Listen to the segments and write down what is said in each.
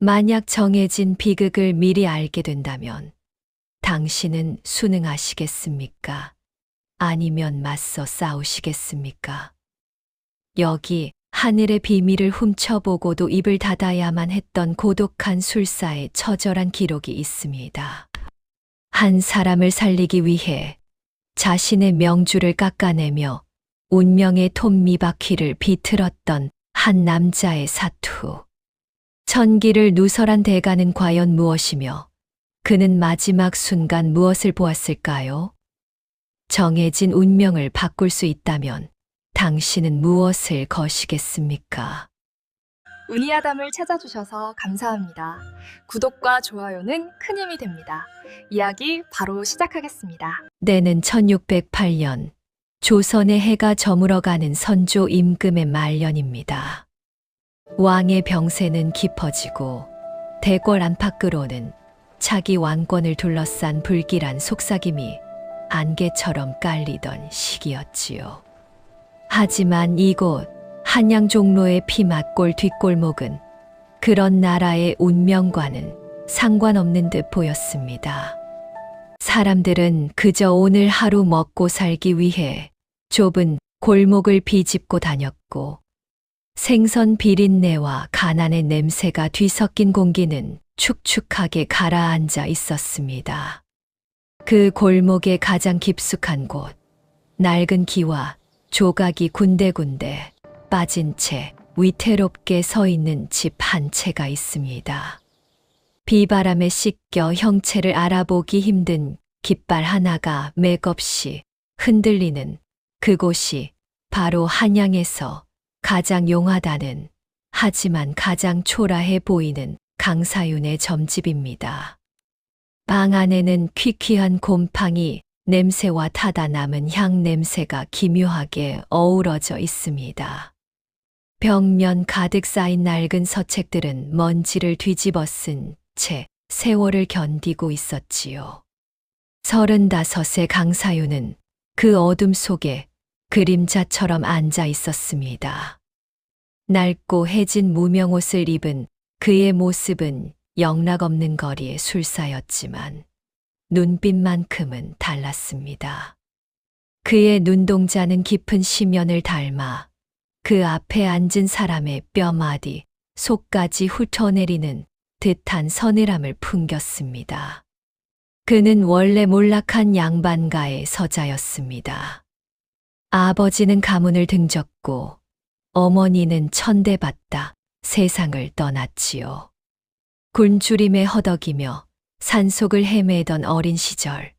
만약 정해진 비극을 미리 알게 된다면 당신은 순응하시겠습니까? 아니면 맞서 싸우시겠습니까? 여기 하늘의 비밀을 훔쳐보고도 입을 닫아야만 했던 고독한 술사의 처절한 기록이 있습니다. 한 사람을 살리기 위해 자신의 명주를 깎아내며 운명의 톱니바퀴를 비틀었던 한 남자의 사투. 천기를 누설한 대가는 과연 무엇이며 그는 마지막 순간 무엇을 보았을까요? 정해진 운명을 바꿀 수 있다면 당신은 무엇을 거시겠습니까? 운이야담을 찾아주셔서 감사합니다. 구독과 좋아요는 큰 힘이 됩니다. 이야기 바로 시작하겠습니다. 때는 1608년 조선의 해가 저물어가는 선조 임금의 말년입니다. 왕의 병세는 깊어지고 대궐 안팎으로는 차기 왕권을 둘러싼 불길한 속삭임이 안개처럼 깔리던 시기였지요. 하지만 이곳 한양 종로의 피맛골 뒷골목은 그런 나라의 운명과는 상관없는 듯 보였습니다. 사람들은 그저 오늘 하루 먹고 살기 위해 좁은 골목을 비집고 다녔고 생선 비린내와 가난의 냄새가 뒤섞인 공기는 축축하게 가라앉아 있었습니다. 그 골목의 가장 깊숙한 곳, 낡은 기와 조각이 군데군데 빠진 채 위태롭게 서 있는 집 한 채가 있습니다. 비바람에 씻겨 형체를 알아보기 힘든 깃발 하나가 맥없이 흔들리는 그곳이 바로 한양에서 가장 용하다는 하지만 가장 초라해 보이는 강사윤의 점집입니다. 방 안에는 퀴퀴한 곰팡이 냄새와 타다 남은 향 냄새가 기묘하게 어우러져 있습니다. 벽면 가득 쌓인 낡은 서책들은 먼지를 뒤집어 쓴 채 세월을 견디고 있었지요. 35의 강사윤은 그 어둠 속에 그림자처럼 앉아 있었습니다. 낡고 해진 무명옷을 입은 그의 모습은 영락없는 거리의 술사였지만 눈빛만큼은 달랐습니다. 그의 눈동자는 깊은 심연을 닮아 그 앞에 앉은 사람의 뼈마디, 속까지 훑어내리는 듯한 서늘함을 풍겼습니다. 그는 원래 몰락한 양반가의 서자였습니다. 아버지는 가문을 등졌고 어머니는 천대받다 세상을 떠났지요. 굴주림에 허덕이며 산속을 헤매던 어린 시절,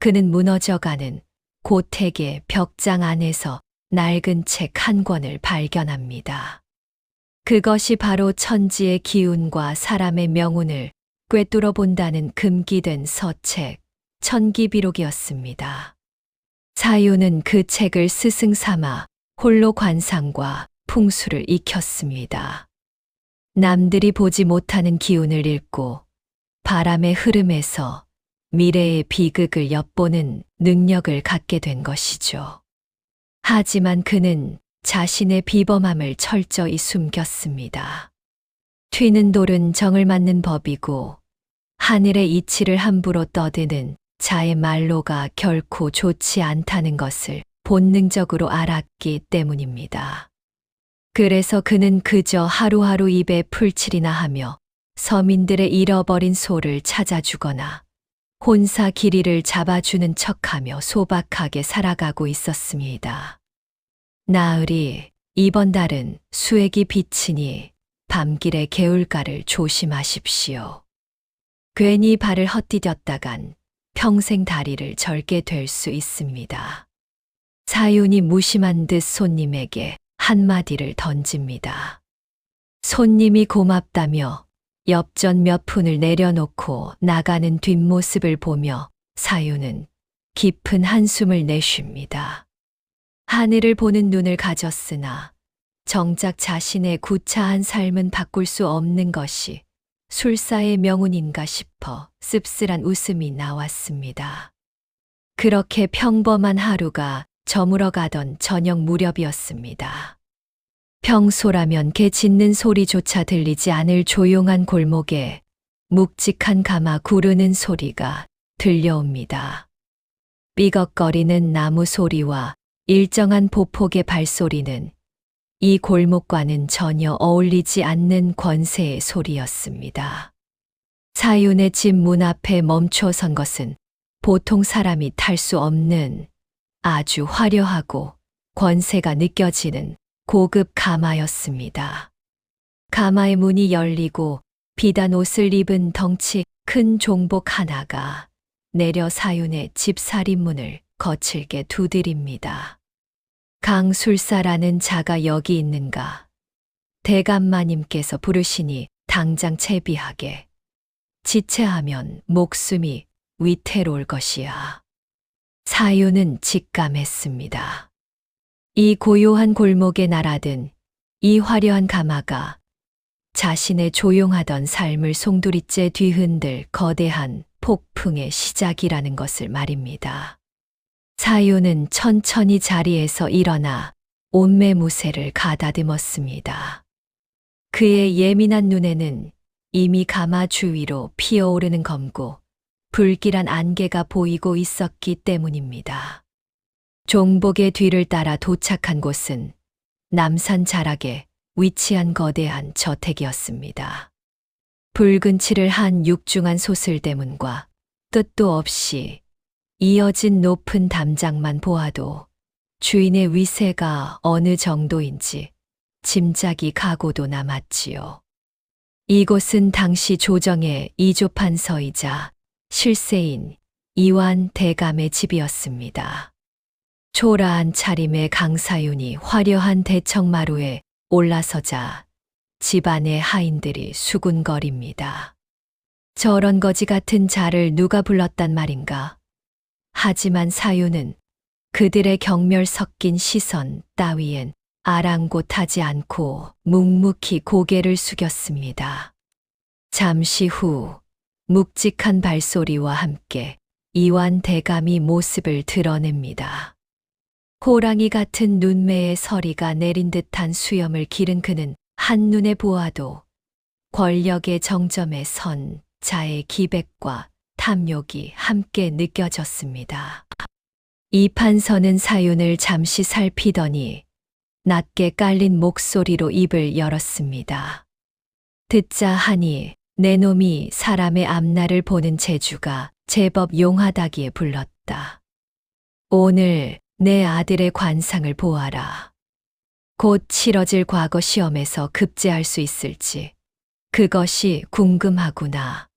그는 무너져가는 고택의 벽장 안에서 낡은 책 한 권을 발견합니다. 그것이 바로 천지의 기운과 사람의 명운을 꿰뚫어 본다는 금기된 서책, 천기비록이었습니다. 사유는 그 책을 스승 삼아 홀로 관상과 풍수를 익혔습니다. 남들이 보지 못하는 기운을 읽고 바람의 흐름에서 미래의 비극을 엿보는 능력을 갖게 된 것이죠. 하지만 그는 자신의 비범함을 철저히 숨겼습니다. 튀는 돌은 정을 맞는 법이고 하늘의 이치를 함부로 떠드는 자의 말로가 결코 좋지 않다는 것을 본능적으로 알았기 때문입니다. 그래서 그는 그저 하루하루 입에 풀칠이나 하며 서민들의 잃어버린 소를 찾아주거나 혼사 길이를 잡아주는 척하며 소박하게 살아가고 있었습니다. 나으리, 이번 달은 수액이 비치니 밤길의 개울가를 조심하십시오. 괜히 발을 헛디뎠다간 평생 다리를 절게 될 수 있습니다. 사윤이 무심한 듯 손님에게 한마디를 던집니다. 손님이 고맙다며 엽전 몇 푼을 내려놓고 나가는 뒷모습을 보며 사윤은 깊은 한숨을 내쉽니다. 하늘을 보는 눈을 가졌으나 정작 자신의 구차한 삶은 바꿀 수 없는 것이 술사의 명운인가 싶어 씁쓸한 웃음이 나왔습니다. 그렇게 평범한 하루가 저물어가던 저녁 무렵이었습니다. 평소라면 개 짖는 소리조차 들리지 않을 조용한 골목에 묵직한 가마 구르는 소리가 들려옵니다. 삐걱거리는 나무 소리와 일정한 보폭의 발소리는 이 골목과는 전혀 어울리지 않는 권세의 소리였습니다. 사윤의 집 문 앞에 멈춰 선 것은 보통 사람이 탈 수 없는 아주 화려하고 권세가 느껴지는 고급 가마였습니다. 가마의 문이 열리고 비단 옷을 입은 덩치 큰 종복 하나가 내려 사윤의 집살인문을 거칠게 두드립니다. 강술사라는 자가 여기 있는가? 대감마님께서 부르시니 당장 채비하게. 지체하면 목숨이 위태로울 것이야. 사윤은 직감했습니다. 이 고요한 골목에 날아든 이 화려한 가마가 자신의 조용하던 삶을 송두리째 뒤흔들 거대한 폭풍의 시작이라는 것을 말입니다. 사윤은 천천히 자리에서 일어나 옷매무새를 가다듬었습니다. 그의 예민한 눈에는 이미 가마 주위로 피어오르는 검고 불길한 안개가 보이고 있었기 때문입니다. 종복의 뒤를 따라 도착한 곳은 남산 자락에 위치한 거대한 저택이었습니다. 붉은 칠을 한 육중한 소슬대문과 뜻도 없이 이어진 높은 담장만 보아도 주인의 위세가 어느 정도인지 짐작이 가고도 남았지요. 이곳은 당시 조정의 이조판서이자 실세인 이완 대감의 집이었습니다. 초라한 차림의 강사윤이 화려한 대청마루에 올라서자 집안의 하인들이 수군거립니다. 저런 거지 같은 자를 누가 불렀단 말인가? 하지만 사윤은 그들의 경멸 섞인 시선 따위엔 아랑곳하지 않고 묵묵히 고개를 숙였습니다. 잠시 후 묵직한 발소리와 함께 이완 대감이 모습을 드러냅니다. 호랑이 같은 눈매에 서리가 내린 듯한 수염을 기른 그는 한눈에 보아도 권력의 정점에 선 자의 기백과 탐욕이 함께 느껴졌습니다. 이 판서는 사윤을 잠시 살피더니 낮게 깔린 목소리로 입을 열었습니다. 듣자 하니 내 놈이 사람의 앞날을 보는 재주가 제법 용하다기에 불렀다. 오늘 내 아들의 관상을 보아라. 곧 치러질 과거 시험에서 급제할 수 있을지 그것이 궁금하구나.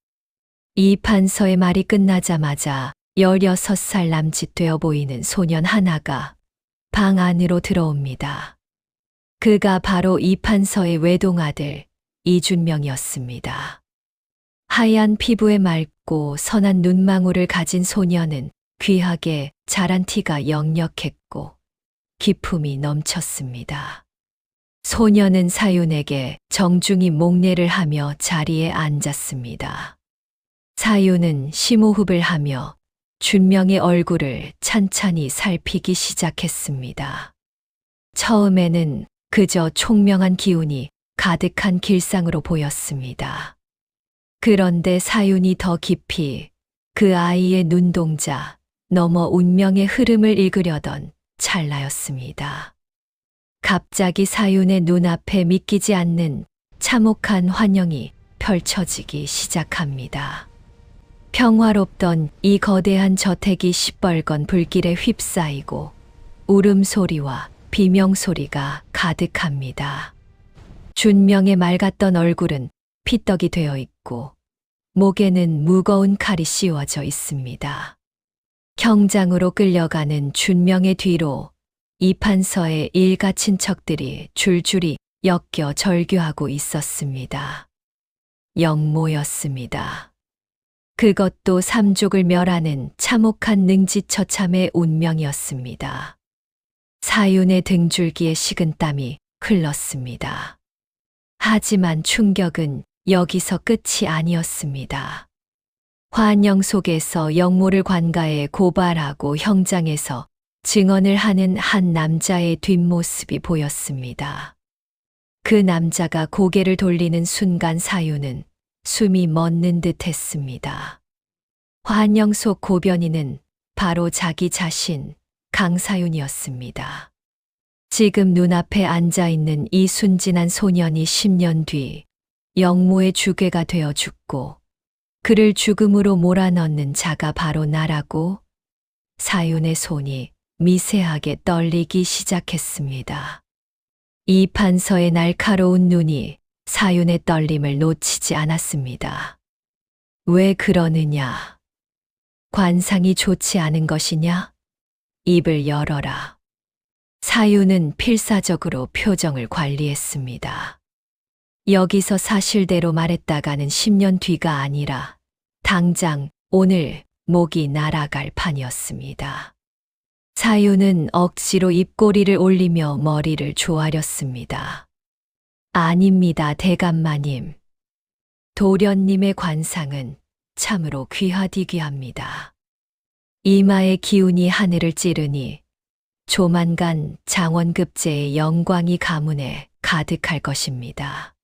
이 판서의 말이 끝나자마자 16살 남짓 되어 보이는 소년 하나가 방 안으로 들어옵니다. 그가 바로 이 판서의 외동아들 이준명이었습니다. 하얀 피부에 맑고 선한 눈망울을 가진 소년은 귀하게 자란 티가 역력했고 기품이 넘쳤습니다. 소년은 사윤에게 정중히 목례를 하며 자리에 앉았습니다. 사윤은 심호흡을 하며 준명의 얼굴을 찬찬히 살피기 시작했습니다. 처음에는 그저 총명한 기운이 가득한 길상으로 보였습니다. 그런데 사윤이 더 깊이 그 아이의 눈동자 넘어 운명의 흐름을 읽으려던 찰나였습니다. 갑자기 사윤의 눈앞에 믿기지 않는 참혹한 환영이 펼쳐지기 시작합니다. 평화롭던 이 거대한 저택이 시뻘건 불길에 휩싸이고 울음소리와 비명소리가 가득합니다. 준명의 맑았던 얼굴은 피떡이 되어 있고 목에는 무거운 칼이 씌워져 있습니다. 형장으로 끌려가는 준명의 뒤로 이 판서의 일가 친척들이 줄줄이 엮여 절규하고 있었습니다. 영모였습니다. 그것도 삼족을 멸하는 참혹한 능지처참의 운명이었습니다. 사윤의 등줄기에 식은 땀이 흘렀습니다. 하지만 충격은 여기서 끝이 아니었습니다. 환영 속에서 영모를 관가에 고발하고 형장에서 증언을 하는 한 남자의 뒷모습이 보였습니다. 그 남자가 고개를 돌리는 순간 사유는 숨이 멎는 듯 했습니다. 환영 속 고변이는 바로 자기 자신 강사윤이었습니다. 지금 눈앞에 앉아있는 이 순진한 소년이 10년 뒤 영모의 주괴가 되어 죽고 그를 죽음으로 몰아넣는 자가 바로 나라고 사윤의 손이 미세하게 떨리기 시작했습니다. 이 판서의 날카로운 눈이 사윤의 떨림을 놓치지 않았습니다. 왜 그러느냐? 관상이 좋지 않은 것이냐? 입을 열어라. 사윤은 필사적으로 표정을 관리했습니다. 여기서 사실대로 말했다가는 10년 뒤가 아니라 당장 오늘 목이 날아갈 판이었습니다. 사윤은 억지로 입꼬리를 올리며 머리를 조아렸습니다. 아닙니다, 대감마님. 도련님의 관상은 참으로 귀하디귀합니다. 이마의 기운이 하늘을 찌르니 조만간 장원급제의 영광이 가문에 가득할 것입니다.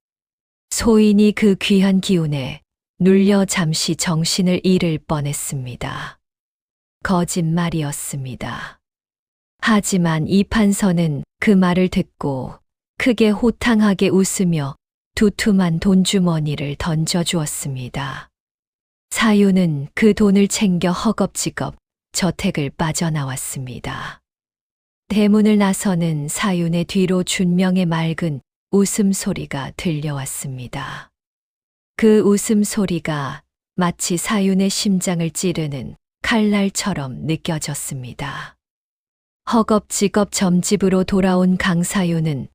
소인이 그 귀한 기운에 눌려 잠시 정신을 잃을 뻔했습니다. 거짓말이었습니다. 하지만 이 판서는 그 말을 듣고 크게 호탕하게 웃으며 두툼한 돈주머니를 던져주었습니다. 사유는 그 돈을 챙겨 허겁지겁 저택을 빠져나왔습니다. 대문을 나서는 사윤의 뒤로 준명의 맑은 웃음소리가 들려왔습니다. 그 웃음소리가 마치 사윤의 심장을 찌르는 칼날처럼 느껴졌습니다. 허겁지겁 점집으로 돌아온 강사윤은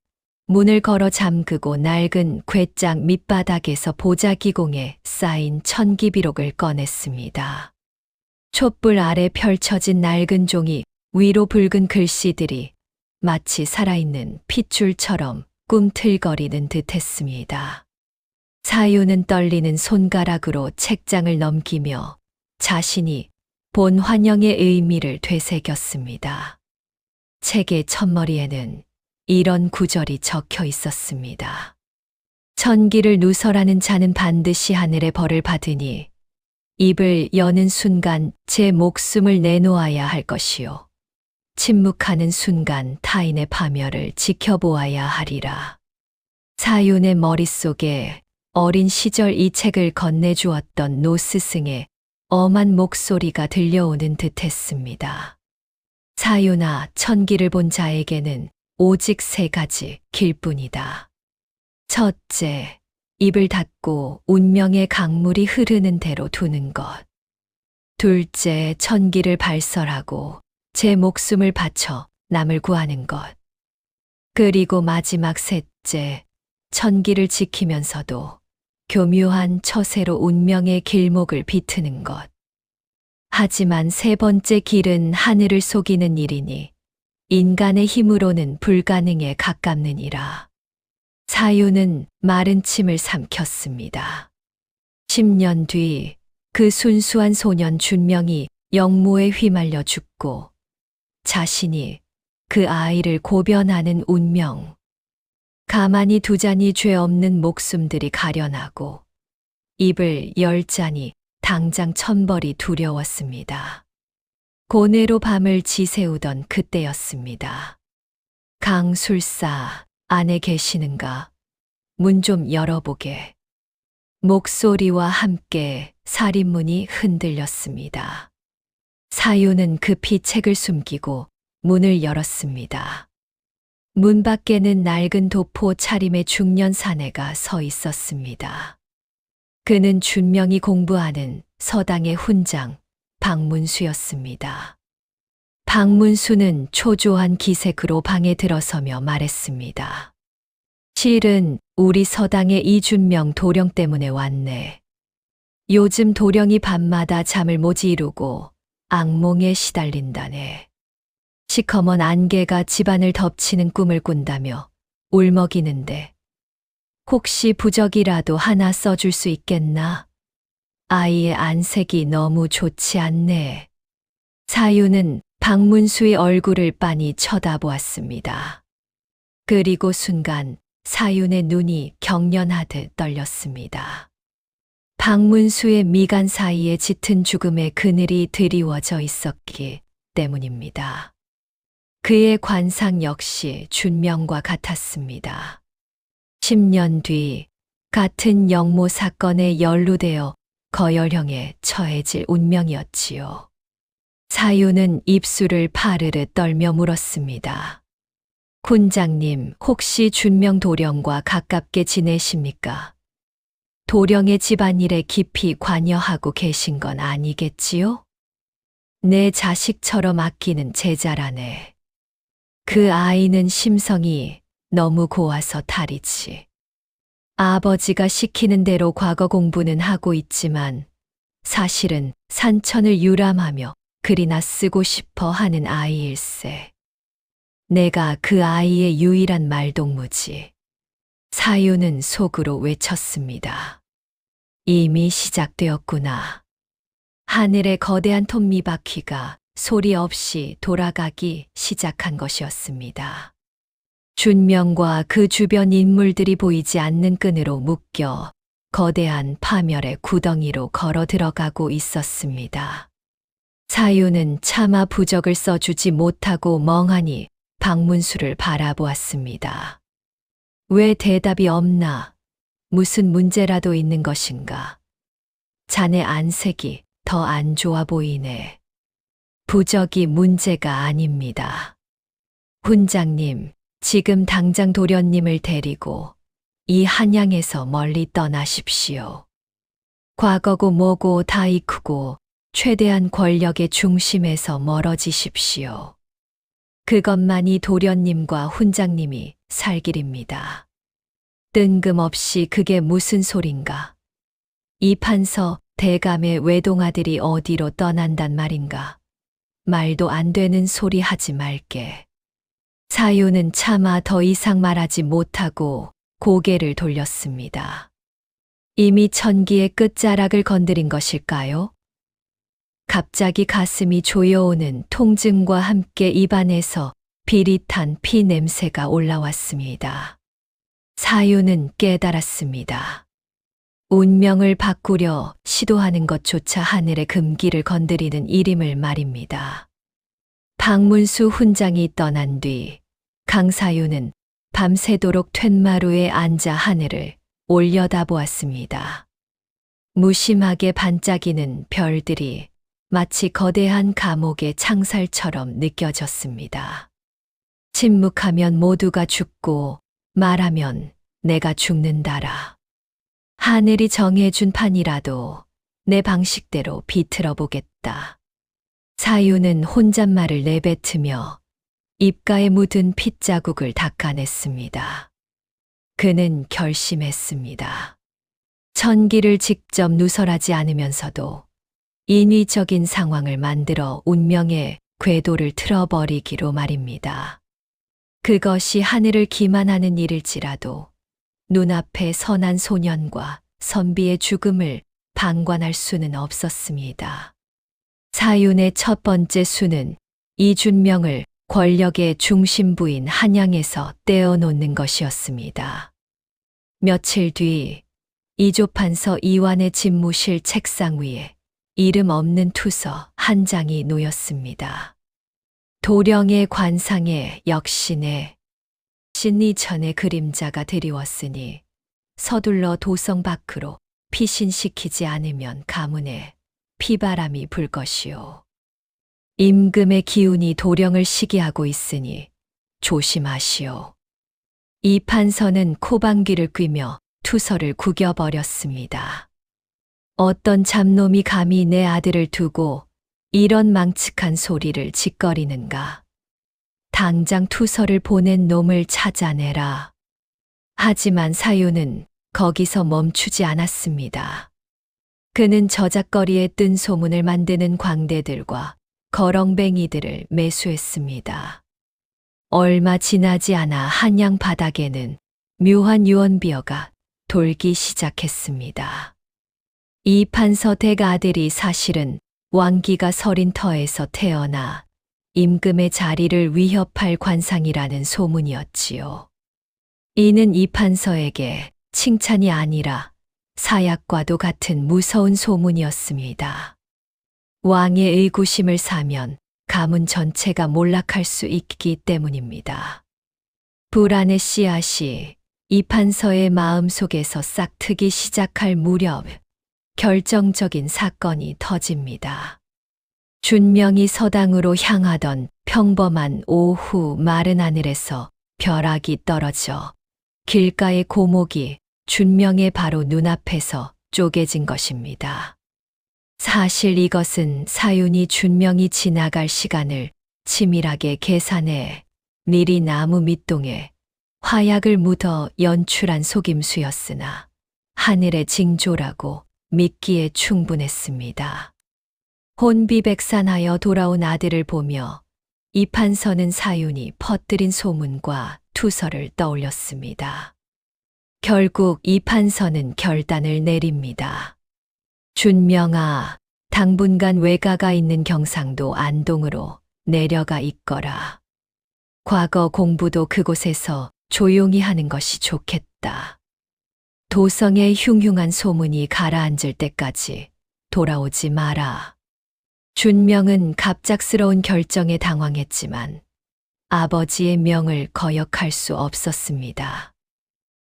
문을 걸어 잠그고 낡은 궤장 밑바닥에서 보자기공에 쌓인 천기비록을 꺼냈습니다. 촛불 아래 펼쳐진 낡은 종이 위로 붉은 글씨들이 마치 살아있는 핏줄처럼 꿈틀거리는 듯했습니다. 사유는 떨리는 손가락으로 책장을 넘기며 자신이 본 환영의 의미를 되새겼습니다. 책의 첫머리에는 이런 구절이 적혀 있었습니다. 천기를 누설하는 자는 반드시 하늘의 벌을 받으니 입을 여는 순간 제 목숨을 내놓아야 할 것이요. 침묵하는 순간 타인의 파멸을 지켜보아야 하리라. 사윤의 머릿속에 어린 시절 이 책을 건네주었던 노 스승의 엄한 목소리가 들려오는 듯했습니다. 사윤아, 천기를 본 자에게는 오직 3가지 길뿐이다. 첫째, 입을 닫고 운명의 강물이 흐르는 대로 두는 것. 둘째, 천기를 발설하고 제 목숨을 바쳐 남을 구하는 것. 그리고 마지막 셋째, 천기를 지키면서도 교묘한 처세로 운명의 길목을 비트는 것. 하지만 3번째 길은 하늘을 속이는 일이니 인간의 힘으로는 불가능에 가깝느니라. 사유는 마른 침을 삼켰습니다. 10년 뒤 그 순수한 소년 준명이 영모에 휘말려 죽고 자신이 그 아이를 고변하는 운명. 가만히 두자니 죄 없는 목숨들이 가련하고 입을 열자니 당장 천벌이 두려웠습니다. 고뇌로 밤을 지새우던 그때였습니다. 강술사, 안에 계시는가? 문 좀 열어보게. 목소리와 함께 살인문이 흔들렸습니다. 사유는 급히 책을 숨기고 문을 열었습니다. 문 밖에는 낡은 도포 차림의 중년 사내가 서 있었습니다. 그는 준명이 공부하는 서당의 훈장 박문수였습니다. 박문수는 초조한 기색으로 방에 들어서며 말했습니다. 실은 우리 서당의 이준명 도령 때문에 왔네. 요즘 도령이 밤마다 잠을 못 이루고 악몽에 시달린다네. 시커먼 안개가 집안을 덮치는 꿈을 꾼다며 울먹이는데 혹시 부적이라도 하나 써줄 수 있겠나? 아이의 안색이 너무 좋지 않네. 사유는 박문수의 얼굴을 빤히 쳐다보았습니다. 그리고 순간 사윤의 눈이 경련하듯 떨렸습니다. 박문수의 미간 사이에 짙은 죽음의 그늘이 드리워져 있었기 때문입니다. 그의 관상 역시 준명과 같았습니다. 10년 뒤 같은 영모 사건에 연루되어 거열형에 처해질 운명이었지요. 사유는 입술을 파르르 떨며 물었습니다. 훈장님, 혹시 준명 도령과 가깝게 지내십니까? 도령의 집안일에 깊이 관여하고 계신 건 아니겠지요? 내 자식처럼 아끼는 제자라네. 그 아이는 심성이 너무 고와서 탈이지. 아버지가 시키는 대로 과거 공부는 하고 있지만 사실은 산천을 유람하며 글이나 쓰고 싶어 하는 아이일세. 내가 그 아이의 유일한 말동무지. 사유는 속으로 외쳤습니다. 이미 시작되었구나. 하늘의 거대한 톱니바퀴가 소리 없이 돌아가기 시작한 것이었습니다. 준명과 그 주변 인물들이 보이지 않는 끈으로 묶여 거대한 파멸의 구덩이로 걸어 들어가고 있었습니다. 사유는 차마 부적을 써주지 못하고 멍하니 박문수를 바라보았습니다. 왜 대답이 없나? 무슨 문제라도 있는 것인가? 자네 안색이 더 안 좋아 보이네. 부적이 문제가 아닙니다. 훈장님, 지금 당장 도련님을 데리고 이 한양에서 멀리 떠나십시오. 과거고 뭐고 다 잊고 최대한 권력의 중심에서 멀어지십시오. 그것만이 도련님과 훈장님이 살 길입니다. 뜬금없이 그게 무슨 소린가? 이 판서 대감의 외동아들이 어디로 떠난단 말인가? 말도 안 되는 소리 하지 말게. 사유는 차마 더 이상 말하지 못하고 고개를 돌렸습니다. 이미 천기의 끝자락을 건드린 것일까요? 갑자기 가슴이 조여오는 통증과 함께 입안에서 비릿한 피 냄새가 올라왔습니다. 사유는 깨달았습니다. 운명을 바꾸려 시도하는 것조차 하늘의 금기를 건드리는 일임을 말입니다. 박문수 훈장이 떠난 뒤 강사유는 밤새도록 툇마루에 앉아 하늘을 올려다보았습니다. 무심하게 반짝이는 별들이 마치 거대한 감옥의 창살처럼 느껴졌습니다. 침묵하면 모두가 죽고 말하면 내가 죽는다라. 하늘이 정해준 판이라도 내 방식대로 비틀어 보겠다. 사유는 혼잣말을 내뱉으며 입가에 묻은 핏자국을 닦아냈습니다. 그는 결심했습니다. 천기를 직접 누설하지 않으면서도 인위적인 상황을 만들어 운명의 궤도를 틀어버리기로 말입니다. 그것이 하늘을 기만하는 일일지라도 눈앞에 선한 소년과 선비의 죽음을 방관할 수는 없었습니다. 사윤의 첫 번째 수는 이준명을 권력의 중심부인 한양에서 떼어놓는 것이었습니다. 며칠 뒤 이조판서 이완의 집무실 책상 위에 이름 없는 투서 한 장이 놓였습니다. 도령의 관상에 역신의 신이천의 그림자가 드리웠으니 서둘러 도성 밖으로 피신시키지 않으면 가문에 피바람이 불 것이요. 임금의 기운이 도령을 시기하고 있으니 조심하시오. 이 판서는 코방귀를 뀌며 투서를 구겨버렸습니다. 어떤 잡놈이 감히 내 아들을 두고 이런 망측한 소리를 짓거리는가. 당장 투서를 보낸 놈을 찾아내라. 하지만 사유는 거기서 멈추지 않았습니다. 그는 저작거리에 뜬 소문을 만드는 광대들과 거렁뱅이들을 매수했습니다. 얼마 지나지 않아 한양 바닥에는 묘한 유언비어가 돌기 시작했습니다. 이 판서 대가아들이 사실은 왕기가 서린 터에서 태어나 임금의 자리를 위협할 관상이라는 소문이었지요. 이는 이판서에게 칭찬이 아니라 사약과도 같은 무서운 소문이었습니다. 왕의 의구심을 사면 가문 전체가 몰락할 수 있기 때문입니다. 불안의 씨앗이 이판서의 마음속에서 싹트기 시작할 무렵 결정적인 사건이 터집니다. 준명이 서당으로 향하던 평범한 오후 마른 하늘에서 벼락이 떨어져 길가의 고목이 준명의 바로 눈앞에서 쪼개진 것입니다. 사실 이것은 사윤이 준명이 지나갈 시간을 치밀하게 계산해 미리 나무 밑동에 화약을 묻어 연출한 속임수였으나 하늘의 징조라고 믿기에 충분했습니다. 혼비백산하여 돌아온 아들을 보며 이판서는 사윤이 퍼뜨린 소문과 투서를 떠올렸습니다. 결국 이판서는 결단을 내립니다. 준명아, 당분간 외가가 있는 경상도 안동으로 내려가 있거라. 과거 공부도 그곳에서 조용히 하는 것이 좋겠다. 도성의 흉흉한 소문이 가라앉을 때까지 돌아오지 마라. 준명은 갑작스러운 결정에 당황했지만 아버지의 명을 거역할 수 없었습니다.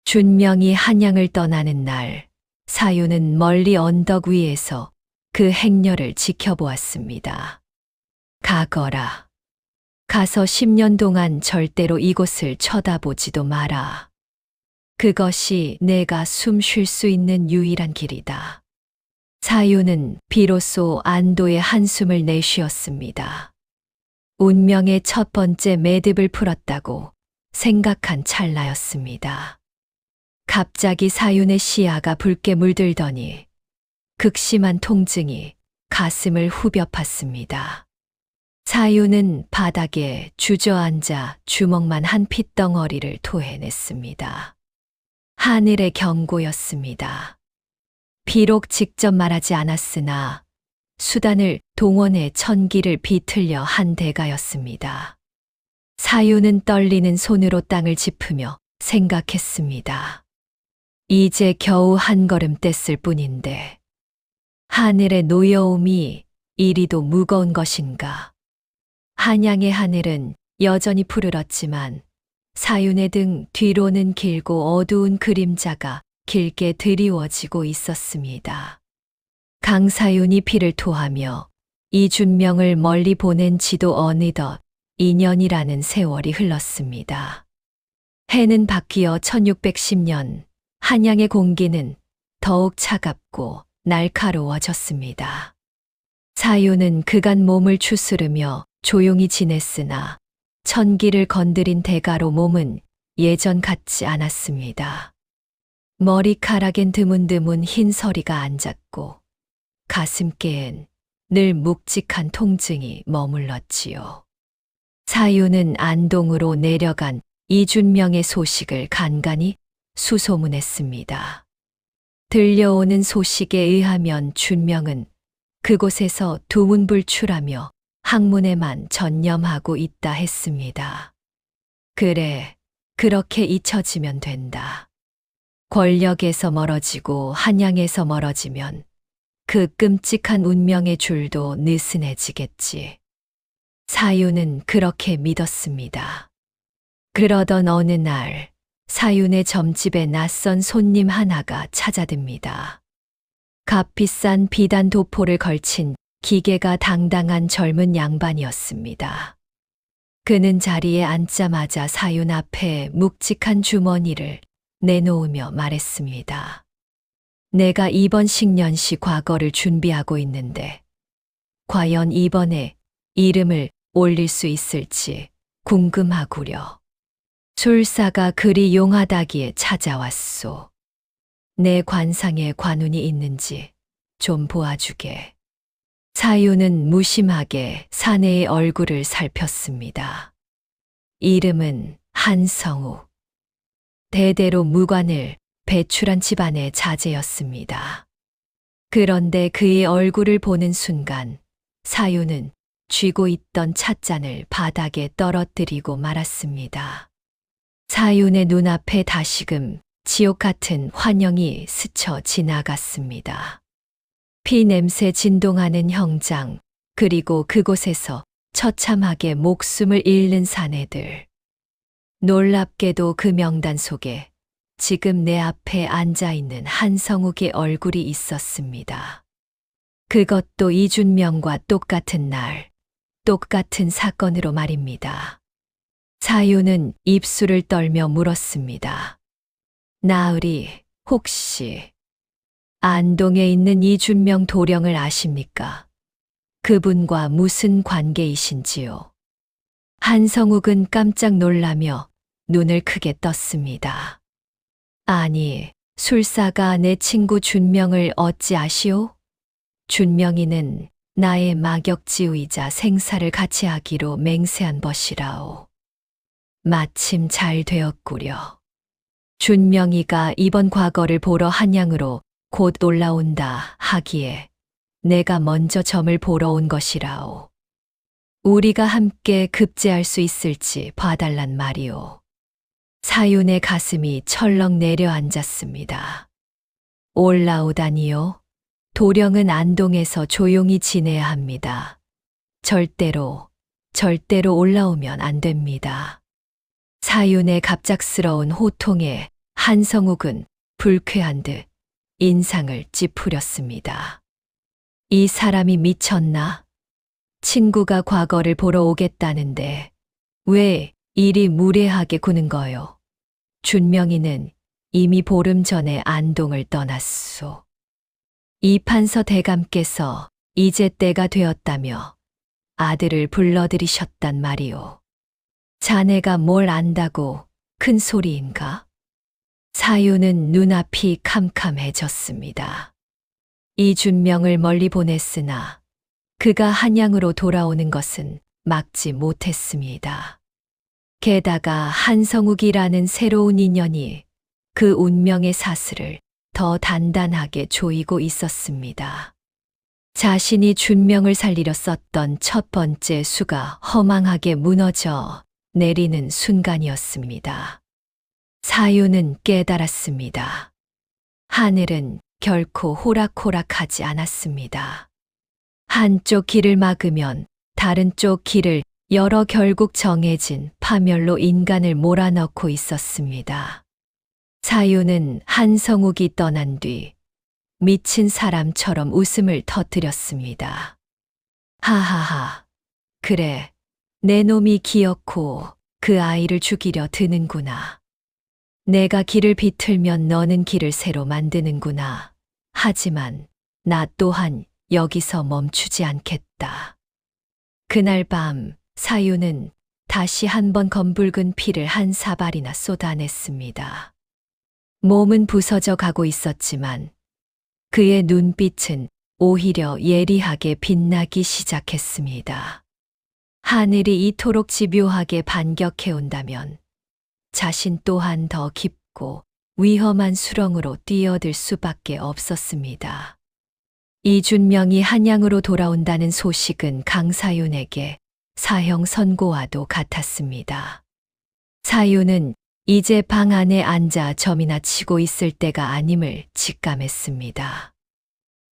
준명이 한양을 떠나는 날, 사윤은 멀리 언덕 위에서 그 행렬을 지켜보았습니다. 가거라. 가서 10년 동안 절대로 이곳을 쳐다보지도 마라. 그것이 내가 숨 쉴 수 있는 유일한 길이다. 사윤은 비로소 안도의 한숨을 내쉬었습니다. 운명의 첫 번째 매듭을 풀었다고 생각한 찰나였습니다. 갑자기 사윤의 시야가 붉게 물들더니 극심한 통증이 가슴을 후벼 팠습니다. 사윤은 바닥에 주저앉아 주먹만 한 핏덩어리를 토해냈습니다. 하늘의 경고였습니다. 비록 직접 말하지 않았으나 수단을 동원해 천기를 비틀려 한 대가였습니다. 사윤은 떨리는 손으로 땅을 짚으며 생각했습니다. 이제 겨우 한 걸음 뗐을 뿐인데 하늘의 노여움이 이리도 무거운 것인가. 한양의 하늘은 여전히 푸르렀지만 사윤의 등 뒤로는 길고 어두운 그림자가 길게 드리워지고 있었습니다. 강사윤이 피를 토하며 이준명을 멀리 보낸 지도 어느덧 2년이라는 세월이 흘렀습니다. 해는 바뀌어 1610년 한양의 공기는 더욱 차갑고 날카로워졌습니다. 사윤은 그간 몸을 추스르며 조용히 지냈으나 천기를 건드린 대가로 몸은 예전 같지 않았습니다. 머리카락엔 드문드문 흰 서리가 앉았고 가슴께엔 늘 묵직한 통증이 머물렀지요. 사윤은 안동으로 내려간 이준명의 소식을 간간히 수소문했습니다. 들려오는 소식에 의하면 준명은 그곳에서 두문불출하며 학문에만 전념하고 있다 했습니다. 그래, 그렇게 잊혀지면 된다. 권력에서 멀어지고 한양에서 멀어지면 그 끔찍한 운명의 줄도 느슨해지겠지. 사윤은 그렇게 믿었습니다. 그러던 어느 날 사윤의 점집에 낯선 손님 하나가 찾아듭니다. 값비싼 비단 도포를 걸친 기계가 당당한 젊은 양반이었습니다. 그는 자리에 앉자마자 사윤 앞에 묵직한 주머니를 내놓으며 말했습니다. 내가 이번 식년시 과거를 준비하고 있는데 과연 이번에 이름을 올릴 수 있을지 궁금하구려. 술사가 그리 용하다기에 찾아왔소. 내 관상에 관운이 있는지 좀 보아주게. 사윤은 무심하게 사내의 얼굴을 살폈습니다. 이름은 한성우. 대대로 무관을 배출한 집안의 자제였습니다. 그런데 그의 얼굴을 보는 순간 사윤은 쥐고 있던 찻잔을 바닥에 떨어뜨리고 말았습니다. 사윤의 눈앞에 다시금 지옥 같은 환영이 스쳐 지나갔습니다. 피 냄새 진동하는 형장, 그리고 그곳에서 처참하게 목숨을 잃는 사내들. 놀랍게도 그 명단 속에 지금 내 앞에 앉아 있는 한성욱의 얼굴이 있었습니다. 그것도 이준명과 똑같은 날, 똑같은 사건으로 말입니다. 사유는 입술을 떨며 물었습니다. 나으리, 혹시 안동에 있는 이준명 도령을 아십니까? 그분과 무슨 관계이신지요? 한성욱은 깜짝 놀라며 눈을 크게 떴습니다. 아니, 술사가 내 친구 준명을 어찌 아시오? 준명이는 나의 마격지우이자 생사를 같이 하기로 맹세한 것이라오. 마침 잘 되었구려. 준명이가 이번 과거를 보러 한양으로 곧 올라온다 하기에 내가 먼저 점을 보러 온 것이라오. 우리가 함께 급제할 수 있을지 봐달란 말이오. 사윤의 가슴이 철렁 내려앉았습니다. 올라오다니요? 도령은 안동에서 조용히 지내야 합니다. 절대로 올라오면 안 됩니다. 사윤의 갑작스러운 호통에 한성욱은 불쾌한 듯 인상을 찌푸렸습니다. 이 사람이 미쳤나? 친구가 과거를 보러 오겠다는데 왜 이리 무례하게 구는 거요? 준명이는 이미 보름 전에 안동을 떠났소. 이판서 대감께서 이제 때가 되었다며 아들을 불러들이셨단 말이오. 자네가 뭘 안다고 큰 소리인가? 사유는 눈앞이 캄캄해졌습니다. 이준명을 멀리 보냈으나 그가 한양으로 돌아오는 것은 막지 못했습니다. 게다가 한성욱이라는 새로운 인연이 그 운명의 사슬을 더 단단하게 조이고 있었습니다. 자신이 준명을 살리려 썼던 첫 번째 수가 허망하게 무너져 내리는 순간이었습니다. 사유는 깨달았습니다. 하늘은 결코 호락호락하지 않았습니다. 한쪽 길을 막으면 다른 쪽 길을 열어 결국 정해진 파멸로 인간을 몰아넣고 있었습니다. 사유는 한성욱이 떠난 뒤 미친 사람처럼 웃음을 터뜨렸습니다. 하하하, 그래, 내 놈이 기어코 그 아이를 죽이려 드는구나. 내가 길을 비틀면 너는 길을 새로 만드는구나. 하지만 나 또한 여기서 멈추지 않겠다. 그날 밤 사유는 다시 한번 검붉은 피를 한 사발이나 쏟아냈습니다. 몸은 부서져 가고 있었지만 그의 눈빛은 오히려 예리하게 빛나기 시작했습니다. 하늘이 이토록 집요하게 반격해온다면 자신 또한 더 깊고 위험한 수렁으로 뛰어들 수밖에 없었습니다. 이준명이 한양으로 돌아온다는 소식은 강사윤에게 사형 선고와도 같았습니다. 사윤은 이제 방 안에 앉아 점이나 치고 있을 때가 아님을 직감했습니다.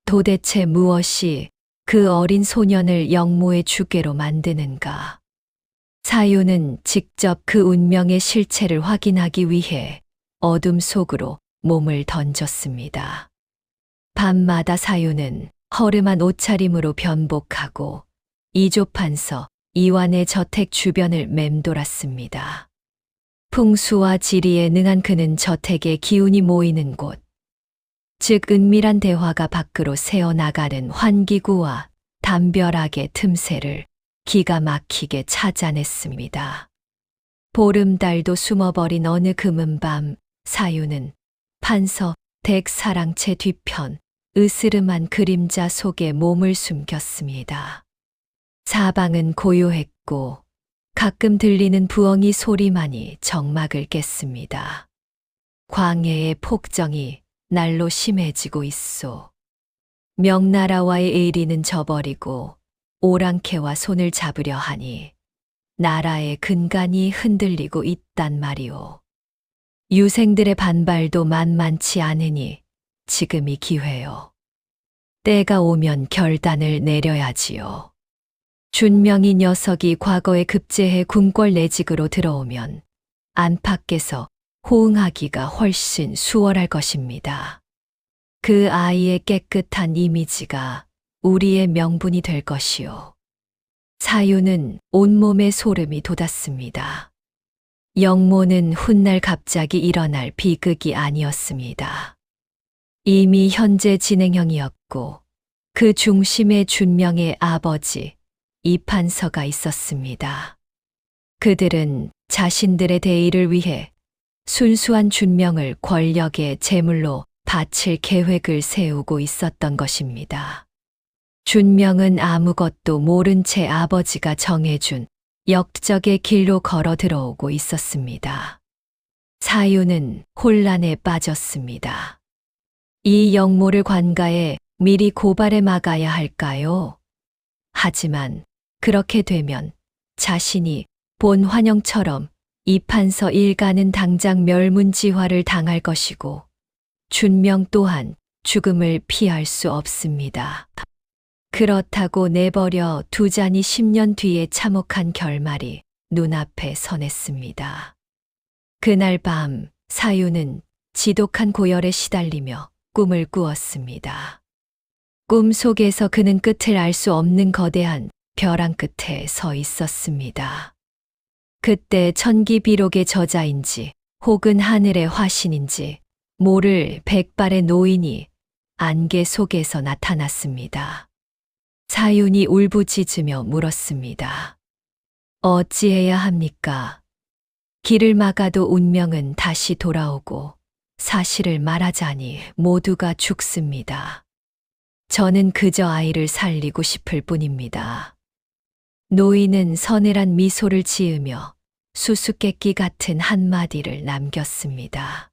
도대체 무엇이 그 어린 소년을 영모의 주괴로 만드는가? 사유는 직접 그 운명의 실체를 확인하기 위해 어둠 속으로 몸을 던졌습니다. 밤마다 사유는 허름한 옷차림으로 변복하고 이조판서 이완의 저택 주변을 맴돌았습니다. 풍수와 지리에 능한 그는 저택의 기운이 모이는 곳, 즉 은밀한 대화가 밖으로 새어나가는 환기구와 담벼락의 틈새를 기가 막히게 찾아냈습니다. 보름달도 숨어버린 어느 금은밤 사유는 판서 댁 사랑채 뒤편 으스름한 그림자 속에 몸을 숨겼습니다. 사방은 고요했고 가끔 들리는 부엉이 소리만이 정막을 깼습니다. 광해의 폭정이 날로 심해지고 있소. 명나라와의 의리는 저버리고 오랑캐와 손을 잡으려 하니 나라의 근간이 흔들리고 있단 말이오. 유생들의 반발도 만만치 않으니 지금이 기회요. 때가 오면 결단을 내려야지요. 준명이 녀석이 과거에 급제해 궁궐내직으로 들어오면 안팎에서 호응하기가 훨씬 수월할 것입니다. 그 아이의 깨끗한 이미지가 우리의 명분이 될 것이요. 사유는 온몸에 소름이 돋았습니다. 영모는 훗날 갑자기 일어날 비극이 아니었습니다. 이미 현재 진행형이었고 그 중심에 준명의 아버지 이판서가 있었습니다. 그들은 자신들의 대의를 위해 순수한 준명을 권력의 제물로 바칠 계획을 세우고 있었던 것입니다. 준명은 아무것도 모른 채 아버지가 정해준 역적의 길로 걸어 들어오고 있었습니다. 사유는 혼란에 빠졌습니다. 이 영모를 관가에 미리 고발해 막아야 할까요? 하지만 그렇게 되면 자신이 본 환영처럼 이판서 일가는 당장 멸문지화를 당할 것이고 준명 또한 죽음을 피할 수 없습니다. 그렇다고 내버려 두자니 10년 뒤에 참혹한 결말이 눈앞에 선했습니다. 그날 밤 사유는 지독한 고열에 시달리며 꿈을 꾸었습니다. 꿈 속에서 그는 끝을 알 수 없는 거대한 벼랑 끝에 서 있었습니다. 그때 천기비록의 저자인지 혹은 하늘의 화신인지 모를 백발의 노인이 안개 속에서 나타났습니다. 사윤이 울부짖으며 물었습니다. 어찌해야 합니까? 길을 막아도 운명은 다시 돌아오고 사실을 말하자니 모두가 죽습니다. 저는 그저 아이를 살리고 싶을 뿐입니다. 노인은 서늘한 미소를 지으며 수수께끼 같은 한마디를 남겼습니다.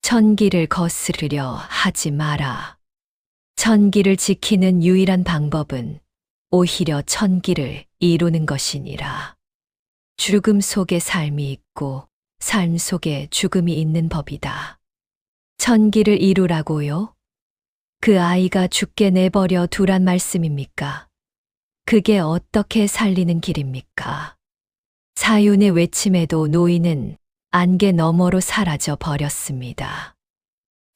천기를 거스르려 하지 마라. 천기를 지키는 유일한 방법은 오히려 천기를 이루는 것이니라. 죽음 속에 삶이 있고 삶 속에 죽음이 있는 법이다. 천기를 이루라고요? 그 아이가 죽게 내버려 두란 말씀입니까? 그게 어떻게 살리는 길입니까? 사윤의 외침에도 노인은 안개 너머로 사라져 버렸습니다.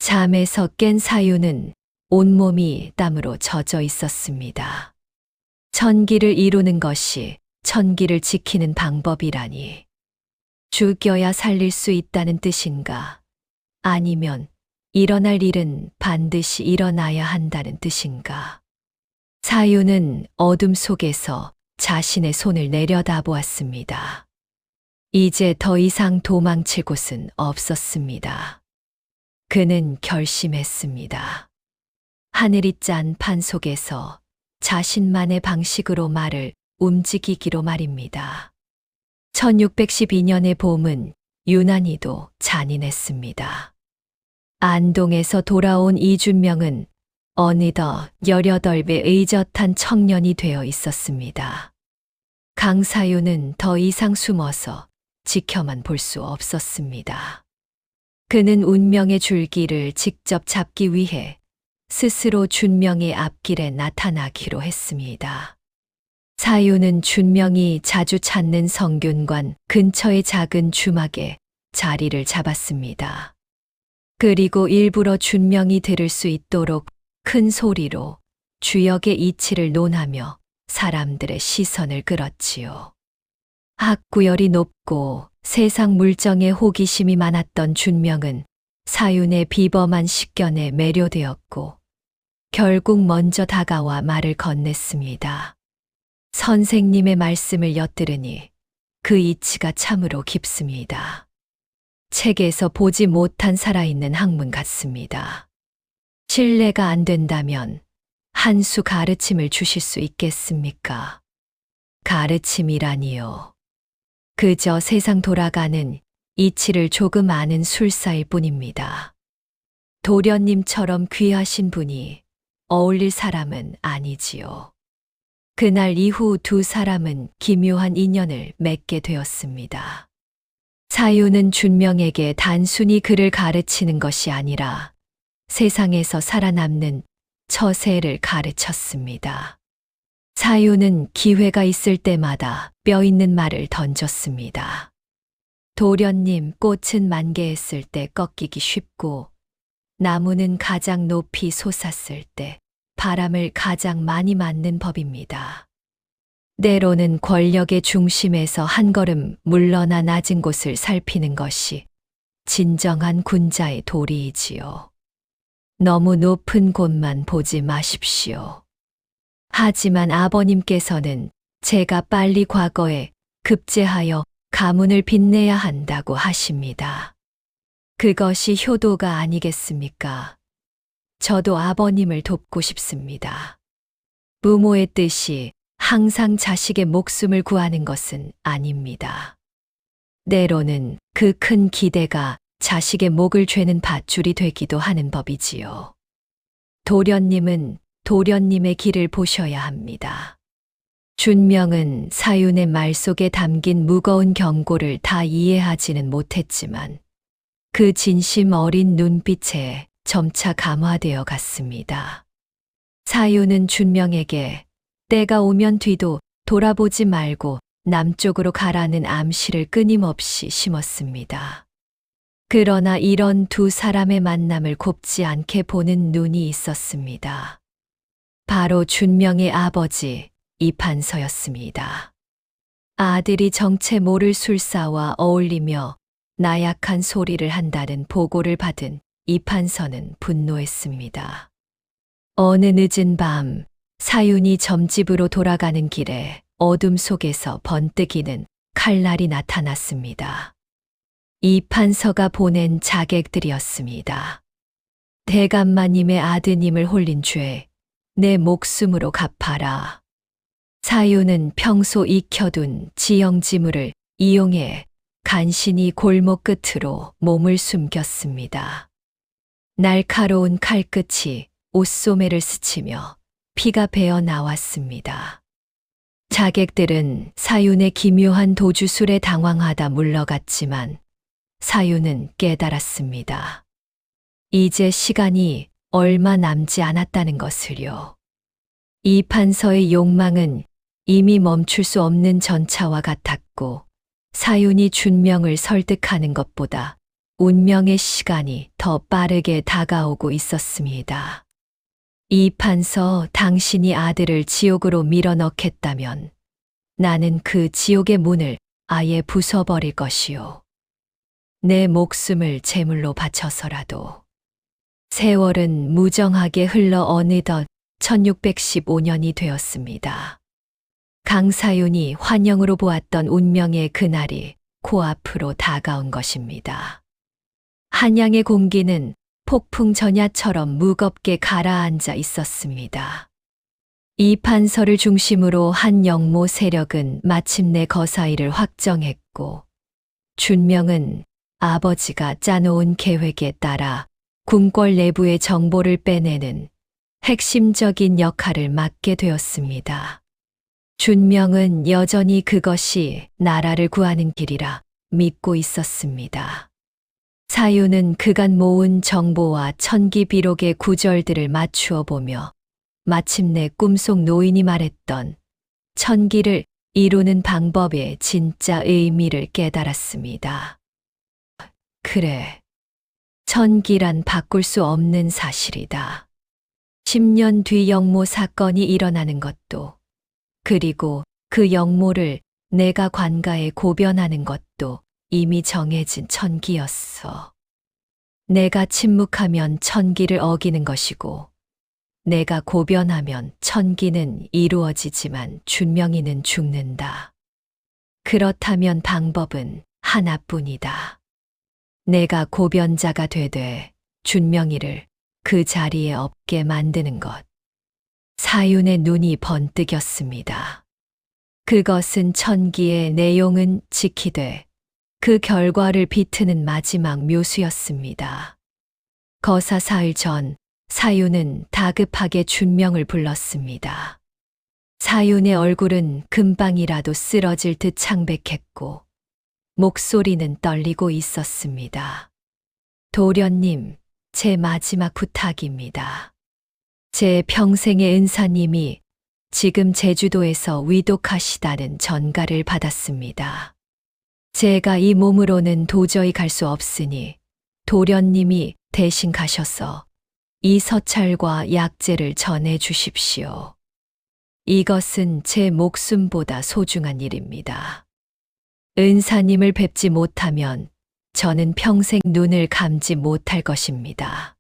잠에서 깬 사윤은 온몸이 땀으로 젖어 있었습니다. 천기를 이루는 것이 천기를 지키는 방법이라니. 죽여야 살릴 수 있다는 뜻인가? 아니면 일어날 일은 반드시 일어나야 한다는 뜻인가? 사유는 어둠 속에서 자신의 손을 내려다보았습니다. 이제 더 이상 도망칠 곳은 없었습니다. 그는 결심했습니다. 하늘이 짠 판 속에서 자신만의 방식으로 말을 움직이기로 말입니다. 1612년의 봄은 유난히도 잔인했습니다. 안동에서 돌아온 이준명은 어느덧 18배 의젓한 청년이 되어 있었습니다. 강사유는 더 이상 숨어서 지켜만 볼 수 없었습니다. 그는 운명의 줄기를 직접 잡기 위해 스스로 준명의 앞길에 나타나기로 했습니다. 사유는 준명이 자주 찾는 성균관 근처의 작은 주막에 자리를 잡았습니다. 그리고 일부러 준명이 들을 수 있도록 큰 소리로 주역의 이치를 논하며 사람들의 시선을 끌었지요. 학구열이 높고 세상 물정에 호기심이 많았던 준명은 사윤의 비범한 식견에 매료되었고 결국 먼저 다가와 말을 건넸습니다. 선생님의 말씀을 엿들으니 그 이치가 참으로 깊습니다. 책에서 보지 못한 살아있는 학문 같습니다. 신뢰가 안 된다면 한 수 가르침을 주실 수 있겠습니까? 가르침이라니요. 그저 세상 돌아가는 이치를 조금 아는 술사일 뿐입니다. 도련님처럼 귀하신 분이 어울릴 사람은 아니지요. 그날 이후 두 사람은 기묘한 인연을 맺게 되었습니다. 사유는 준명에게 단순히 글을 가르치는 것이 아니라 세상에서 살아남는 처세를 가르쳤습니다. 사유는 기회가 있을 때마다 뼈 있는 말을 던졌습니다. 도련님, 꽃은 만개했을 때 꺾이기 쉽고 나무는 가장 높이 솟았을 때 바람을 가장 많이 맞는 법입니다. 때로는 권력의 중심에서 한 걸음 물러나 낮은 곳을 살피는 것이 진정한 군자의 도리이지요. 너무 높은 곳만 보지 마십시오. 하지만 아버님께서는 제가 빨리 과거에 급제하여 가문을 빛내야 한다고 하십니다. 그것이 효도가 아니겠습니까? 저도 아버님을 돕고 싶습니다. 부모의 뜻이 항상 자식의 목숨을 구하는 것은 아닙니다. 때로는 그 큰 기대가 자식의 목을 죄는 밧줄이 되기도 하는 법이지요. 도련님은 도련님의 길을 보셔야 합니다. 준명은 사윤의 말 속에 담긴 무거운 경고를 다 이해하지는 못했지만 그 진심 어린 눈빛에 점차 감화되어 갔습니다. 사윤은 준명에게 때가 오면 뒤도 돌아보지 말고 남쪽으로 가라는 암시를 끊임없이 심었습니다. 그러나 이런 두 사람의 만남을 곱지 않게 보는 눈이 있었습니다. 바로 준명의 아버지 이판서였습니다. 아들이 정체 모를 술사와 어울리며 나약한 소리를 한다는 보고를 받은 이판서는 분노했습니다. 어느 늦은 밤 사윤이 점집으로 돌아가는 길에 어둠 속에서 번뜩이는 칼날이 나타났습니다. 이판서가 보낸 자객들이었습니다. 대감마님의 아드님을 홀린 죄, 내 목숨으로 갚아라. 사윤은 평소 익혀둔 지형지물을 이용해 간신히 골목 끝으로 몸을 숨겼습니다. 날카로운 칼끝이 옷소매를 스치며 피가 배어 나왔습니다. 자객들은 사윤의 기묘한 도주술에 당황하다 물러갔지만 사윤은 깨달았습니다. 이제 시간이 얼마 남지 않았다는 것을요. 이판서의 욕망은 이미 멈출 수 없는 전차와 같았고 사윤이 준명을 설득하는 것보다 운명의 시간이 더 빠르게 다가오고 있었습니다. 이판서, 당신이 아들을 지옥으로 밀어넣겠다면 나는 그 지옥의 문을 아예 부숴버릴 것이요. 내 목숨을 제물로 바쳐서라도. 세월은 무정하게 흘러 어느덧 1615년이 되었습니다. 강사윤이 환영으로 보았던 운명의 그날이 코앞으로 다가온 것입니다. 한양의 공기는 폭풍 전야처럼 무겁게 가라앉아 있었습니다. 이판서를 중심으로 한 영모 세력은 마침내 거사이를 확정했고 준명은 아버지가 짜놓은 계획에 따라 궁궐 내부의 정보를 빼내는 핵심적인 역할을 맡게 되었습니다. 준명은 여전히 그것이 나라를 구하는 길이라 믿고 있었습니다. 사유는 그간 모은 정보와 천기 비록의 구절들을 맞추어 보며 마침내 꿈속 노인이 말했던 천기를 이루는 방법의 진짜 의미를 깨달았습니다. 그래, 천기란 바꿀 수 없는 사실이다. 10년 뒤 영모 사건이 일어나는 것도, 그리고 그 영모를 내가 관가에 고변하는 것도 이미 정해진 천기였어. 내가 침묵하면 천기를 어기는 것이고, 내가 고변하면 천기는 이루어지지만 준명이는 죽는다. 그렇다면 방법은 하나뿐이다. 내가 고변자가 되되 준명이를 그 자리에 없게 만드는 것. 사윤의 눈이 번뜩였습니다. 그것은 천기의 내용은 지키되 그 결과를 비트는 마지막 묘수였습니다. 거사 사흘 전 사윤은 다급하게 준명을 불렀습니다. 사윤의 얼굴은 금방이라도 쓰러질 듯 창백했고 목소리는 떨리고 있었습니다. 도련님, 제 마지막 부탁입니다. 제 평생의 은사님이 지금 제주도에서 위독하시다는 전가를 받았습니다. 제가 이 몸으로는 도저히 갈 수 없으니 도련님이 대신 가셔서 이 서찰과 약재를 전해 주십시오. 이것은 제 목숨보다 소중한 일입니다. 은사님을 뵙지 못하면 저는 평생 눈을 감지 못할 것입니다.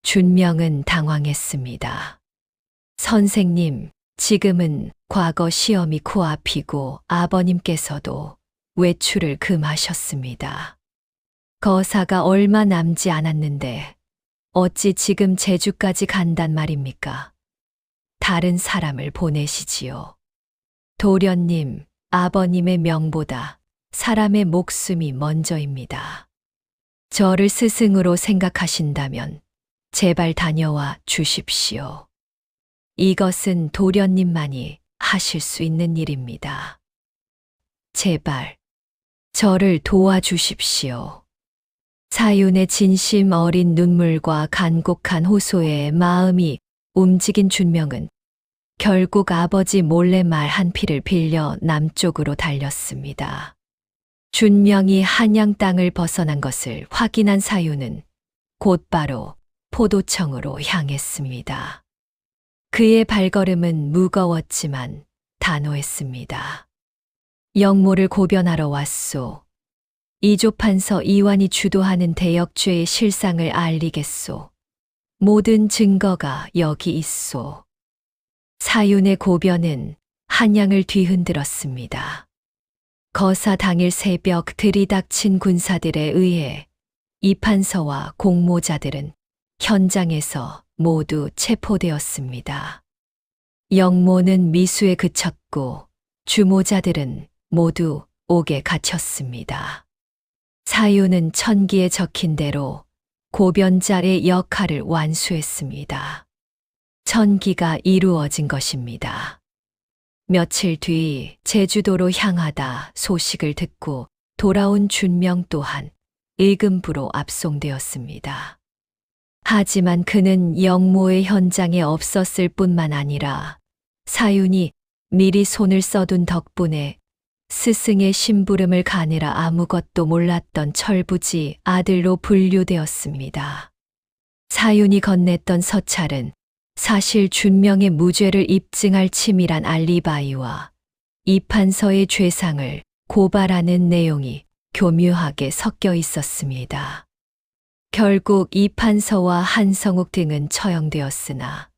준명은 당황했습니다. 선생님, 지금은 과거 시험이 코앞이고 아버님께서도 외출을 금하셨습니다. 거사가 얼마 남지 않았는데 어찌 지금 제주까지 간단 말입니까? 다른 사람을 보내시지요. 도련님, 아버님의 명보다 사람의 목숨이 먼저입니다. 저를 스승으로 생각하신다면 제발 다녀와 주십시오. 이것은 도련님만이 하실 수 있는 일입니다. 제발 저를 도와주십시오. 사윤의 진심 어린 눈물과 간곡한 호소에 마음이 움직인 준명은 결국 아버지 몰래 말 한 피를 빌려 남쪽으로 달렸습니다. 준명이 한양 땅을 벗어난 것을 확인한 사윤은 곧바로 포도청으로 향했습니다. 그의 발걸음은 무거웠지만 단호했습니다. 영모를 고변하러 왔소. 이조판서 이완이 주도하는 대역죄의 실상을 알리겠소. 모든 증거가 여기 있소. 사윤의 고변은 한양을 뒤흔들었습니다. 거사 당일 새벽 들이닥친 군사들에 의해 이판서와 공모자들은 현장에서 모두 체포되었습니다. 영모는 미수에 그쳤고 주모자들은 모두 옥에 갇혔습니다. 사윤은 천기에 적힌 대로 고변자의 역할을 완수했습니다. 천기가 이루어진 것입니다. 며칠 뒤 제주도로 향하다 소식을 듣고 돌아온 준명 또한 의금부로 압송되었습니다. 하지만 그는 영모의 현장에 없었을 뿐만 아니라 사윤이 미리 손을 써둔 덕분에 스승의 심부름을 가느라 아무것도 몰랐던 철부지 아들로 분류되었습니다. 사윤이 건넸던 서찰은 사실 준명의 무죄를 입증할 치밀한 알리바이와 이판서의 죄상을 고발하는 내용이 교묘하게 섞여 있었습니다. 결국 이판서와 한성욱 등은 처형되었으나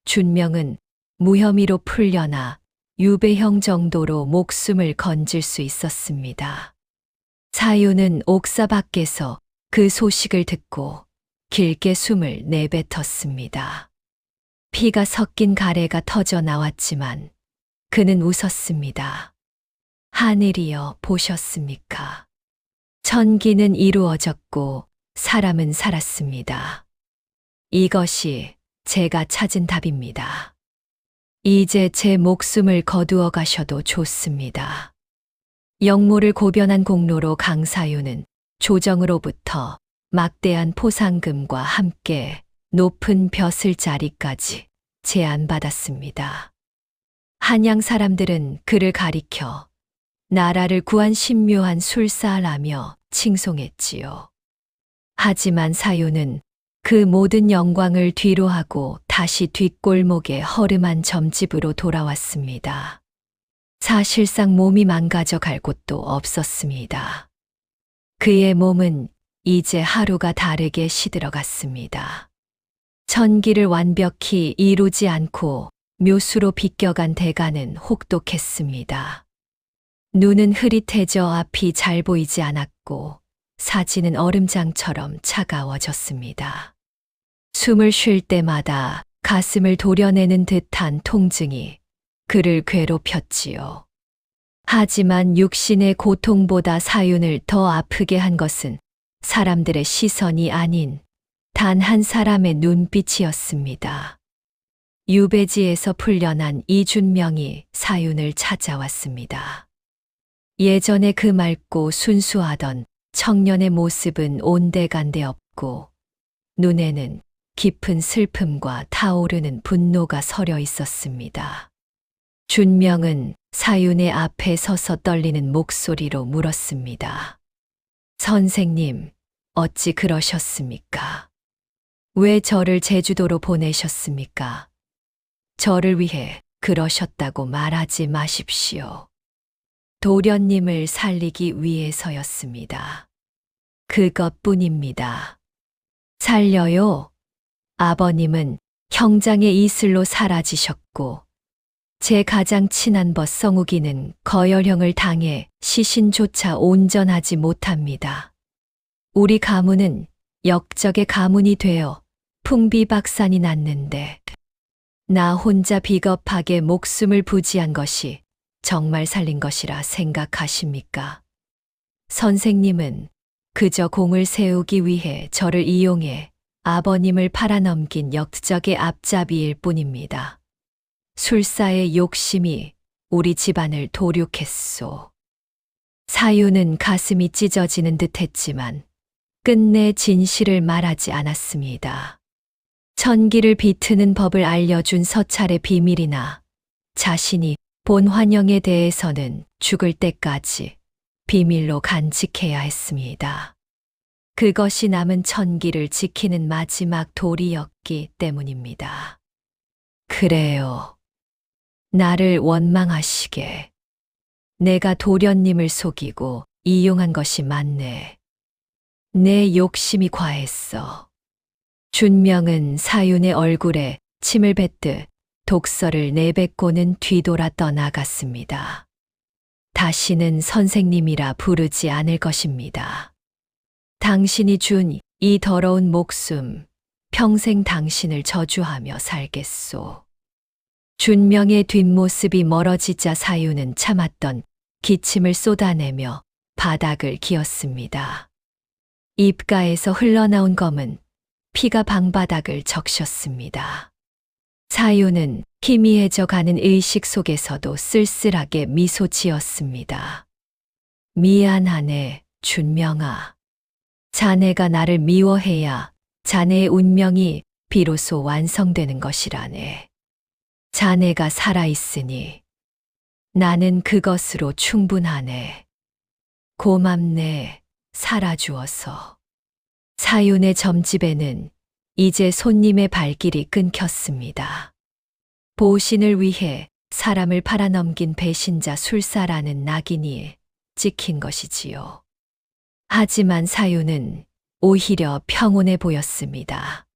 준명은 무혐의로 풀려나 유배형 정도로 목숨을 건질 수 있었습니다. 사윤은 옥사 밖에서 그 소식을 듣고 길게 숨을 내뱉었습니다. 피가 섞인 가래가 터져 나왔지만 그는 웃었습니다. 하늘이여 보셨습니까? 천기는 이루어졌고 사람은 살았습니다. 이것이 제가 찾은 답입니다. 이제 제 목숨을 거두어 가셔도 좋습니다. 영모를 고변한 공로로 강사윤은 조정으로부터 막대한 포상금과 함께 높은 벼슬자리까지 제안받았습니다. 한양 사람들은 그를 가리켜 나라를 구한 신묘한 술사라며 칭송했지요. 하지만 사윤은 그 모든 영광을 뒤로하고 다시 뒷골목의 허름한 점집으로 돌아왔습니다. 사실상 몸이 망가져 갈 곳도 없었습니다. 그의 몸은 이제 하루가 다르게 시들어갔습니다. 천기를 완벽히 이루지 않고 묘수로 비껴간 대가는 혹독했습니다. 눈은 흐릿해져 앞이 잘 보이지 않았고 사지는 얼음장처럼 차가워졌습니다. 숨을 쉴 때마다 가슴을 도려내는 듯한 통증이 그를 괴롭혔지요. 하지만 육신의 고통보다 사윤을 더 아프게 한 것은 사람들의 시선이 아닌 단 한 사람의 눈빛이었습니다. 유배지에서 풀려난 이준명이 사윤을 찾아왔습니다. 예전에 그 맑고 순수하던 청년의 모습은 온데간데 없고 눈에는 깊은 슬픔과 타오르는 분노가 서려 있었습니다. 준명은 사윤의 앞에 서서 떨리는 목소리로 물었습니다. 선생님, 어찌 그러셨습니까? 왜 저를 제주도로 보내셨습니까? 저를 위해 그러셨다고 말하지 마십시오. 도련님을 살리기 위해서였습니다. 그것뿐입니다. 살려요. 아버님은 형장의 이슬로 사라지셨고 제 가장 친한 벗성욱이는 거열형을 당해 시신조차 온전하지 못합니다. 우리 가문은 역적의 가문이 되어 풍비박산이 났는데 나 혼자 비겁하게 목숨을 부지한 것이 정말 살린 것이라 생각하십니까? 선생님은 그저 공을 세우기 위해 저를 이용해 아버님을 팔아넘긴 역적의 앞잡이일 뿐입니다. 술사의 욕심이 우리 집안을 도륙했소. 사유는 가슴이 찢어지는 듯 했지만 끝내 진실을 말하지 않았습니다. 천기를 비트는 법을 알려준 서찰의 비밀이나 자신이 본 환영에 대해서는 죽을 때까지 비밀로 간직해야 했습니다. 그것이 남은 천기를 지키는 마지막 도리였기 때문입니다. 그래요. 나를 원망하시게. 내가 도련님을 속이고 이용한 것이 맞네. 내 욕심이 과했어. 준명은 사윤의 얼굴에 침을 뱉듯 독서를 내뱉고는 뒤돌아 떠나갔습니다. 다시는 선생님이라 부르지 않을 것입니다. 당신이 준 이 더러운 목숨, 평생 당신을 저주하며 살겠소. 준명의 뒷모습이 멀어지자 사유는 참았던 기침을 쏟아내며 바닥을 기었습니다. 입가에서 흘러나온 검은 피가 방바닥을 적셨습니다. 사유는 희미해져 가는 의식 속에서도 쓸쓸하게 미소 지었습니다. 미안하네, 준명아. 자네가 나를 미워해야 자네의 운명이 비로소 완성되는 것이라네. 자네가 살아있으니 나는 그것으로 충분하네. 고맙네, 살아주어서. 사윤의 점집에는 이제 손님의 발길이 끊겼습니다. 보신을 위해 사람을 팔아넘긴 배신자 술사라는 낙인이 찍힌 것이지요. 하지만 사윤은 오히려 평온해 보였습니다.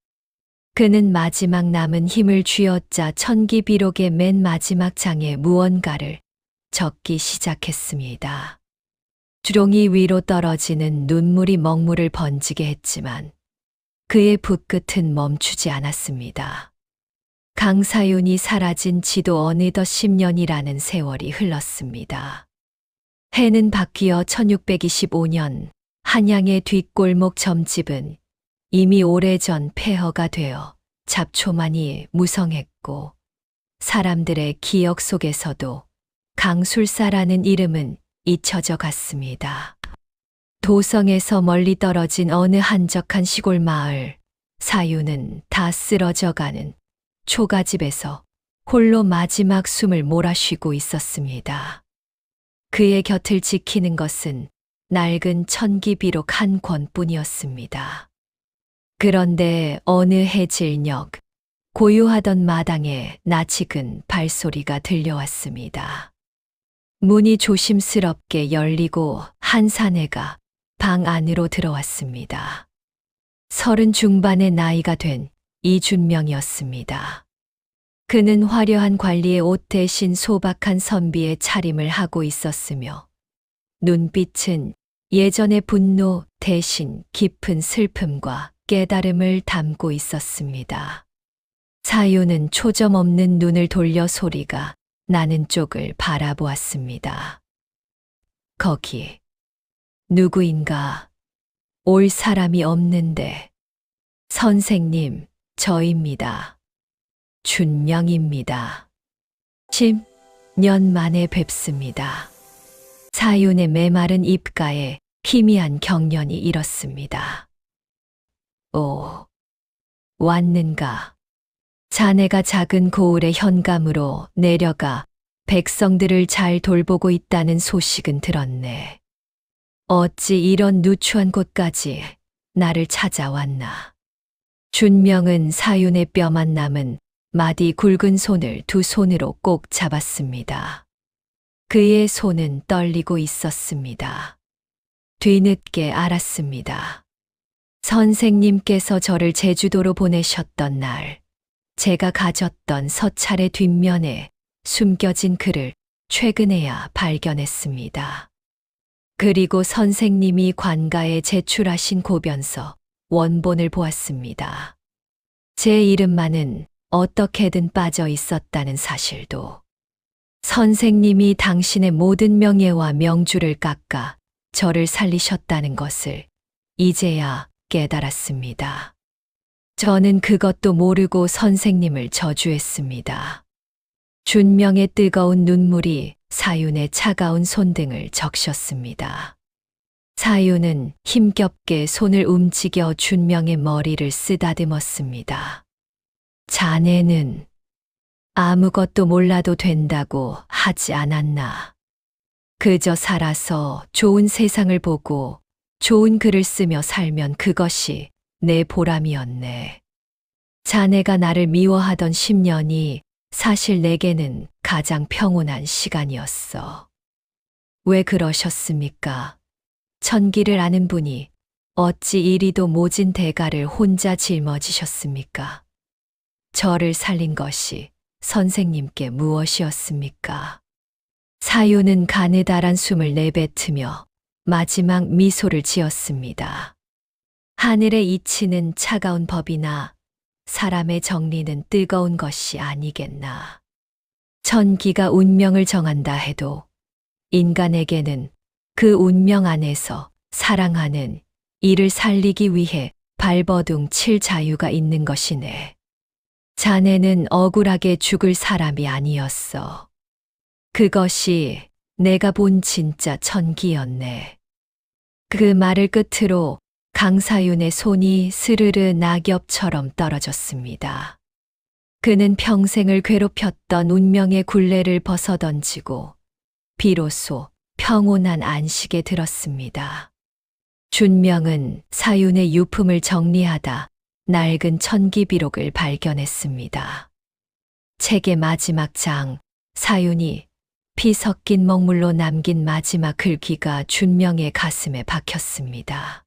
그는 마지막 남은 힘을 쥐어짜 천기비록의 맨 마지막 장에 무언가를 적기 시작했습니다. 주렁이 위로 떨어지는 눈물이 먹물을 번지게 했지만 그의 붓끝은 멈추지 않았습니다. 강사윤이 사라진 지도 어느덧 10년이라는 세월이 흘렀습니다. 해는 바뀌어 1625년 한양의 뒷골목 점집은 이미 오래전 폐허가 되어 잡초만이 무성했고 사람들의 기억 속에서도 강술사라는 이름은 잊혀져 갔습니다. 도성에서 멀리 떨어진 어느 한적한 시골 마을, 사유는 다 쓰러져가는 초가집에서 홀로 마지막 숨을 몰아쉬고 있었습니다. 그의 곁을 지키는 것은 낡은 천기비록 한 권뿐이었습니다. 그런데 어느 해질녘 고요하던 마당에 낯익은 발소리가 들려왔습니다. 문이 조심스럽게 열리고 한 사내가 방 안으로 들어왔습니다. 30 중반의 나이가 된 이준명이었습니다. 그는 화려한 관리의 옷 대신 소박한 선비의 차림을 하고 있었으며 눈빛은 예전의 분노 대신 깊은 슬픔과 깨달음을 담고 있었습니다. 사유는 초점 없는 눈을 돌려 소리가 나는 쪽을 바라보았습니다. 거기 누구인가? 올 사람이 없는데. 선생님, 저입니다. 준명입니다. 10년 만에 뵙습니다. 사윤의 메마른 입가에 희미한 경련이 일었습니다. 오, 왔는가? 자네가 작은 고을의 현감으로 내려가 백성들을 잘 돌보고 있다는 소식은 들었네. 어찌 이런 누추한 곳까지 나를 찾아왔나? 준명은 사윤의 뼈만 남은 마디 굵은 손을 두 손으로 꼭 잡았습니다. 그의 손은 떨리고 있었습니다. 뒤늦게 알았습니다. 선생님께서 저를 제주도로 보내셨던 날, 제가 가졌던 서찰의 뒷면에 숨겨진 글을 최근에야 발견했습니다. 그리고 선생님이 관가에 제출하신 고변서 원본을 보았습니다. 제 이름만은 어떻게든 빠져 있었다는 사실도, 선생님이 당신의 모든 명예와 명주를 깎아 저를 살리셨다는 것을 이제야 깨달았습니다. 저는 그것도 모르고 선생님을 저주했습니다. 준명의 뜨거운 눈물이 사윤의 차가운 손등을 적셨습니다. 사윤은 힘겹게 손을 움직여 준명의 머리를 쓰다듬었습니다. 자네는 아무것도 몰라도 된다고 하지 않았나? 그저 살아서 좋은 세상을 보고 좋은 글을 쓰며 살면 그것이 내 보람이었네. 자네가 나를 미워하던 10년이 사실 내게는 가장 평온한 시간이었어. 왜 그러셨습니까? 천기를 아는 분이 어찌 이리도 모진 대가를 혼자 짊어지셨습니까? 저를 살린 것이 선생님께 무엇이었습니까? 사윤은 가느다란 숨을 내뱉으며 마지막 미소를 지었습니다. 하늘의 이치는 차가운 법이나 사람의 정리는 뜨거운 것이 아니겠나. 천기가 운명을 정한다 해도 인간에게는 그 운명 안에서 사랑하는 이를 살리기 위해 발버둥 칠 자유가 있는 것이네. 자네는 억울하게 죽을 사람이 아니었어. 그것이 내가 본 진짜 천기였네. 그 말을 끝으로 강사윤의 손이 스르르 낙엽처럼 떨어졌습니다. 그는 평생을 괴롭혔던 운명의 굴레를 벗어던지고 비로소 평온한 안식에 들었습니다. 준명은 사윤의 유품을 정리하다 낡은 천기비록을 발견했습니다. 책의 마지막 장, 사윤이 피 섞인 먹물로 남긴 마지막 글귀가 준명의 가슴에 박혔습니다.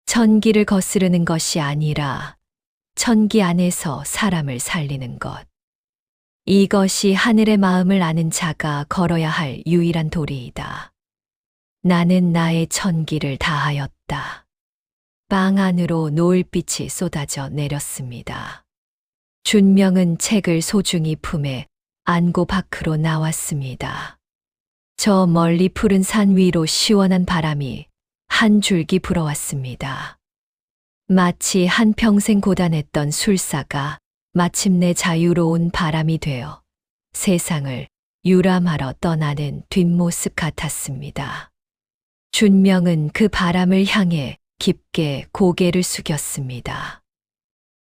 천기를 거스르는 것이 아니라 천기 안에서 사람을 살리는 것. 이것이 하늘의 마음을 아는 자가 걸어야 할 유일한 도리이다. 나는 나의 천기를 다하였다. 방 안으로 노을빛이 쏟아져 내렸습니다. 준명은 책을 소중히 품에 안고 밖으로 나왔습니다. 저 멀리 푸른 산 위로 시원한 바람이 한 줄기 불어왔습니다. 마치 한평생 고단했던 술사가 마침내 자유로운 바람이 되어 세상을 유람하러 떠나는 뒷모습 같았습니다. 준명은 그 바람을 향해 깊게 고개를 숙였습니다.